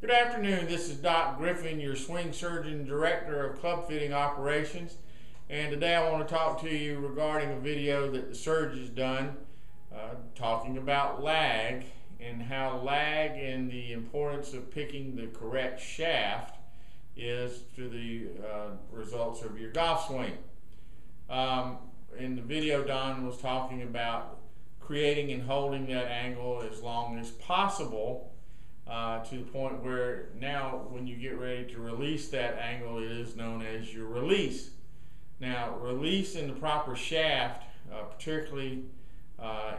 Good afternoon, this is Doc Griffin, your swing surgeon director of club fitting operations, and today I want to talk to you regarding a video that the Surge has done talking about lag and how lag and the importance of picking the correct shaft is to the results of your golf swing. In the video, Don was talking about creating and holding that angle as long as possible to the point where now when you get ready to release that angle, it is known as your release. Now, release in the proper shaft, particularly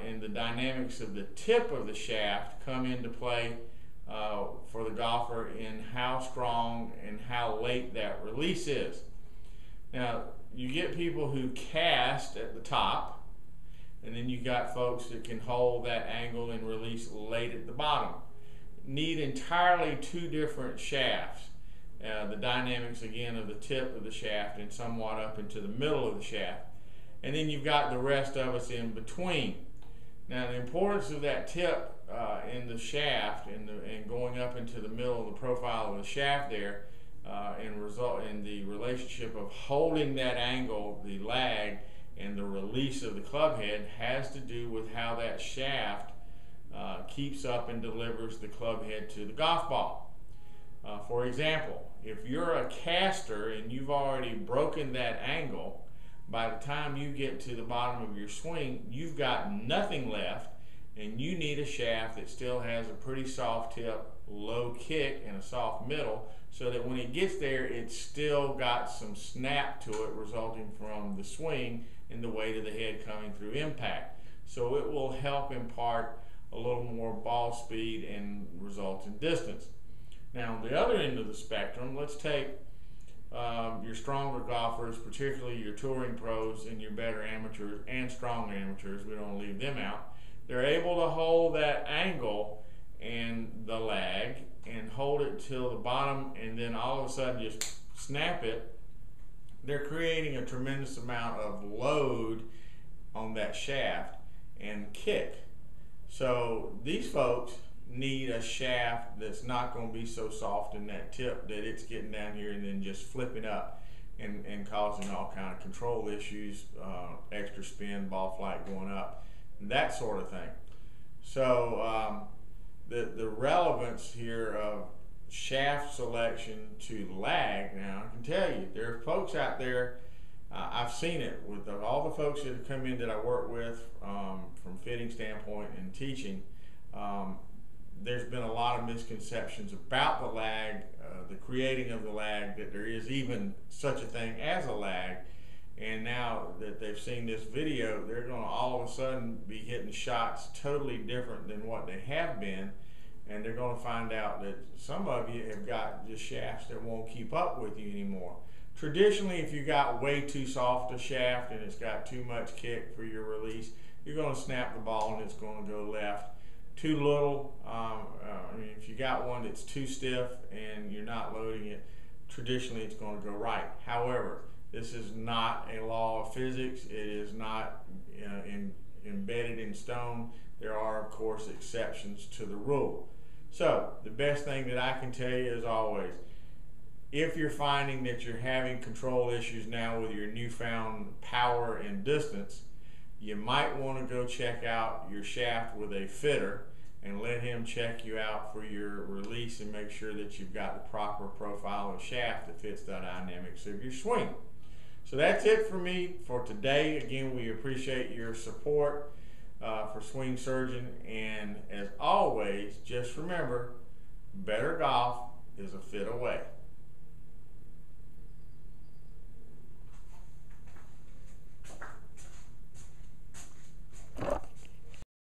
in the dynamics of the tip of the shaft, come into play for the golfer in how strong and how late that release is. Now, you get people who cast at the top, and then you got folks that can hold that angle and release late at the bottom. Need entirely two different shafts. The dynamics again of the tip of the shaft and somewhat up into the middle of the shaft. And then you've got the rest of us in between. Now, the importance of that tip in the shaft and going up into the middle of the profile of the shaft there and result in the relationship of holding that angle, the lag, and the release of the club head has to do with how that shaft keeps up and delivers the club head to the golf ball. For example, if you're a caster and you've already broken that angle, by the time you get to the bottom of your swing, you've got nothing left, and you need a shaft that still has a pretty soft tip, low kick, and a soft middle, so that when it gets there, it's still got some snap to it resulting from the swing and the weight of the head coming through impact. So it will help impart a little more ball speed and result in distance. Now, on the other end of the spectrum, let's take your stronger golfers, particularly your touring pros and your better amateurs and strong amateurs. We don't leave them out. They're able to hold that angle and the lag and hold it till the bottom, and then all of a sudden just snap it. They're creating a tremendous amount of load on that shaft and kick. So these folks need a shaft that's not going to be so soft in that tip that it's getting down here and then just flipping up and causing all kind of control issues, extra spin, ball flight going up, that sort of thing. So the relevance here of shaft selection to lag, now I can tell you there are folks out there, I've seen it with all the folks that have come in that I work with from fitting standpoint and teaching. There's been a lot of misconceptions about the lag, the creating of the lag, that there is even such a thing as a lag. And now that they've seen this video, they're going to all of a sudden be hitting shots totally different than what they have been. And they're going to find out that some of you have got just shafts that won't keep up with you anymore. Traditionally, if you got way too soft a shaft and it's got too much kick for your release, you're going to snap the ball and it's going to go left. Too little, if you got one that's too stiff and you're not loading it, traditionally it's going to go right. However, this is not a law of physics. It is not embedded in stone. There are, of course, exceptions to the rule. So the best thing that I can tell you is always, if you're finding that you're having control issues now with your newfound power and distance, you might want to go check out your shaft with a fitter and let him check you out for your release and make sure that you've got the proper profile of shaft that fits the dynamics of your swing. So that's it for me for today. Again, we appreciate your support for Swing Surgeon, and as always, just remember, better golf is a fit away.